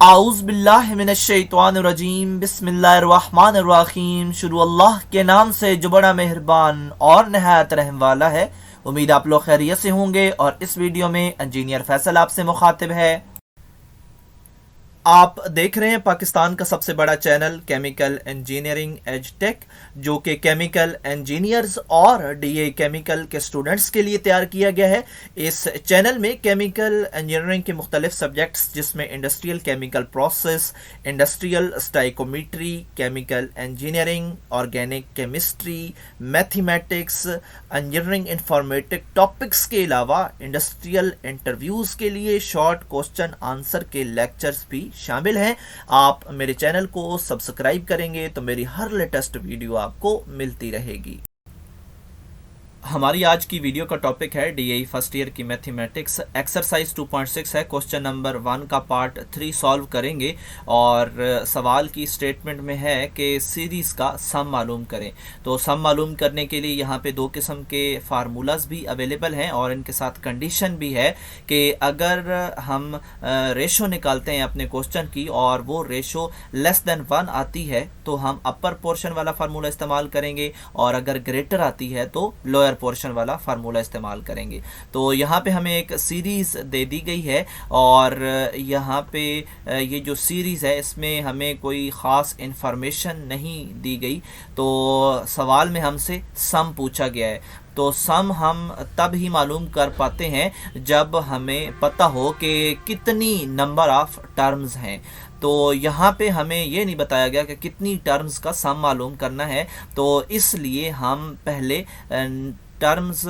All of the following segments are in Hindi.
आऊज़ बिल्लाहि मिनश्शैतानिर्रजीम बिस्मिल्लाहिर्रहमानिर्रहीम। शुरू अल्लाह के नाम से जो बड़ा मेहरबान और नहायत रहम वाला है। उम्मीद आप लोग खैरियत से होंगे और इस वीडियो में इंजीनियर फैसल आपसे मुखातिब है। आप देख रहे हैं पाकिस्तान का सबसे बड़ा channel chemical engineering edge tech, जो कि केमिकल इंजीनियर्स और डीए केमिकल के स्टूडेंट्स के लिए तैयार किया गया है। इस चैनल में केमिकल इंजीनियरिंग के मुख्तलिफ सब्जेक्ट्स जिसमें industrial chemical process, industrial stoichiometry, chemical engineering, organic chemistry, mathematics, engineering informatic topics के अलावा इंडस्ट्रियल इंटरव्यूज़ के लिए शॉर्ट क्वेश्चन आंसर के लेक्चर्स भी शामिल हैं। आप मेरे चैनल को सब्सक्राइब करेंगे तो मेरी हर लेटेस्ट वीडियो आपको मिलती रहेगी। हमारी आज की वीडियो का टॉपिक है डीएई फर्स्ट ईयर की मैथमेटिक्स। एक्सरसाइज 2.6 है। क्वेश्चन नंबर 1 का पार्ट 3 सॉल्व करेंगे और सवाल की स्टेटमेंट में है कि सीरीज़ का सम मालूम करें। तो सम मालूम करने के लिए यहाँ पे दो किस्म के फार्मूलाज भी अवेलेबल हैं और इनके साथ कंडीशन भी है कि अगर हम रेशो निकालते हैं अपने क्वेश्चन की और वो रेशो लेस देन 1 आती है तो हम अपर पोर्शन वाला फार्मूला इस्तेमाल करेंगे और अगर ग्रेटर आती है तो लोअर पोर्शन वाला फार्मूला इस्तेमाल करेंगे। तो यहाँ पे हमें एक सीरीज़ दे दी गई है और यहाँ पे ये जो सीरीज़ है इसमें हमें कोई ख़ास इंफॉर्मेशन नहीं दी गई। तो सवाल में हमसे सम पूछा गया है। तो सम हम तब ही मालूम कर पाते हैं जब हमें पता हो कि कितनी नंबर ऑफ टर्म्स हैं। तो यहाँ पे हमें ये नहीं बताया गया कि कितनी टर्म्स का सम मालूम करना है, तो इसलिए हम पहले टर्म्स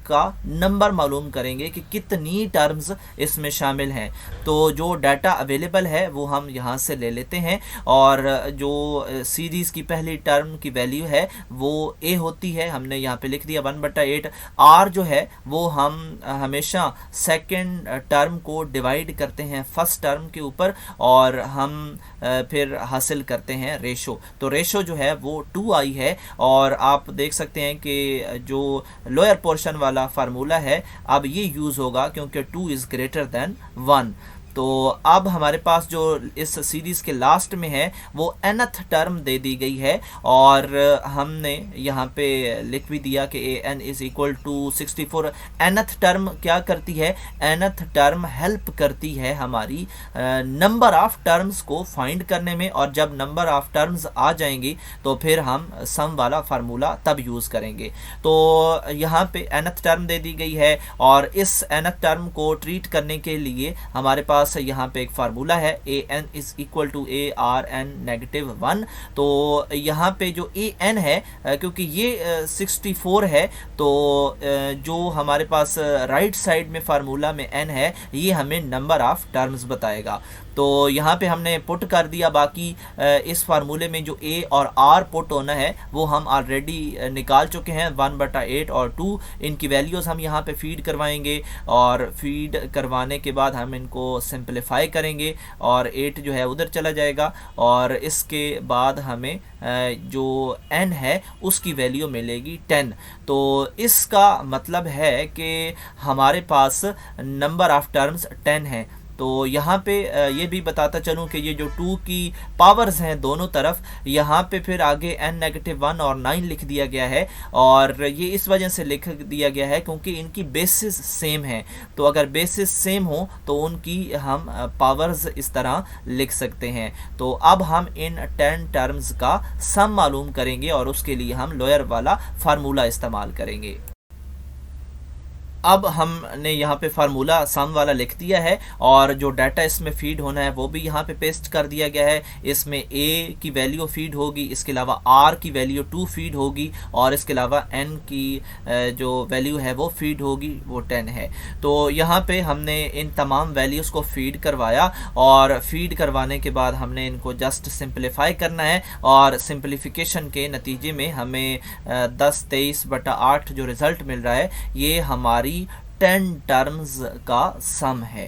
का नंबर मालूम करेंगे कि कितनी टर्म्स इसमें शामिल हैं। तो जो डाटा अवेलेबल है वो हम यहाँ से ले लेते हैं और जो सीरीज़ की पहली टर्म की वैल्यू है वो ए होती है, हमने यहाँ पे लिख दिया 1/8। आर जो है वो हम हमेशा सेकंड टर्म को डिवाइड करते हैं फर्स्ट टर्म के ऊपर और हम फिर हासिल करते हैं रेशो। तो रेशो जो है वो 2 आई है और आप देख सकते हैं कि जो लोअर पोर्शन वाला फार्मूला है अब ये यूज़ होगा क्योंकि 2 इज़ ग्रेटर देन 1। तो अब हमारे पास जो इस सीरीज़ के लास्ट में है वो nth टर्म दे दी गई है और हमने यहाँ पे लिख भी दिया कि an is equal to 64। nth term क्या करती है? nth टर्म हेल्प करती है हमारी नंबर ऑफ टर्म्स को फाइंड करने में और जब नंबर ऑफ टर्म्स आ जाएंगी तो फिर हम सम वाला फार्मूला तब यूज़ करेंगे। तो यहाँ पे nth टर्म दे दी गई है और इस nth टर्म को ट्रीट करने के लिए हमारे पास यहाँ पे एक फार्मूला है an is equal to ARN-1। तो यहाँ पे जो an है क्योंकि ये 64 है तो जो हमारे पास राइट साइड में फार्मूला में n है ये हमें नंबर ऑफ टर्म्स बताएगा। तो यहाँ पे हमने पुट कर दिया। बाकी इस फार्मूले में जो a और r पुट होना है वो हम ऑलरेडी निकाल चुके हैं। 1/8 और 2 इनकी वैल्यूज़ हम यहाँ पे फीड करवाएंगे और फीड करवाने के बाद हम इनको सिंपलीफाई करेंगे और 8 जो है उधर चला जाएगा और इसके बाद हमें जो n है उसकी वैल्यू मिलेगी 10। तो इसका मतलब है कि हमारे पास नंबर ऑफ टर्म्स 10 हैं। तो यहाँ पे ये भी बताता चलूँ कि ये जो 2 की पावर्स हैं दोनों तरफ, यहाँ पे फिर आगे n-1 और 9 लिख दिया गया है और ये इस वजह से लिख दिया गया है क्योंकि इनकी बेसिस सेम है। तो अगर बेसिस सेम हो तो उनकी हम पावर्स इस तरह लिख सकते हैं। तो अब हम इन 10 टर्म्स का सम मालूम करेंगे और उसके लिए हम लोअर वाला फार्मूला इस्तेमाल करेंगे। अब हमने यहाँ पे फार्मूला सम वाला लिख दिया है और जो डाटा इसमें फीड होना है वो भी यहाँ पे पेस्ट कर दिया गया है। इसमें a की वैल्यू फीड होगी, इसके अलावा r की वैल्यू 2 फीड होगी और इसके अलावा n की जो वैल्यू है वो फीड होगी, वो 10 है। तो यहाँ पे हमने इन तमाम वैल्यूज़ को फीड करवाया और फीड करवाने के बाद हमने इनको जस्ट सिंपलीफाई करना है और सिंपलीफिकेशन के नतीजे में हमें 10/23/8 जो रिज़ल्ट मिल रहा है ये हमारी 10 टर्म्स का सम है।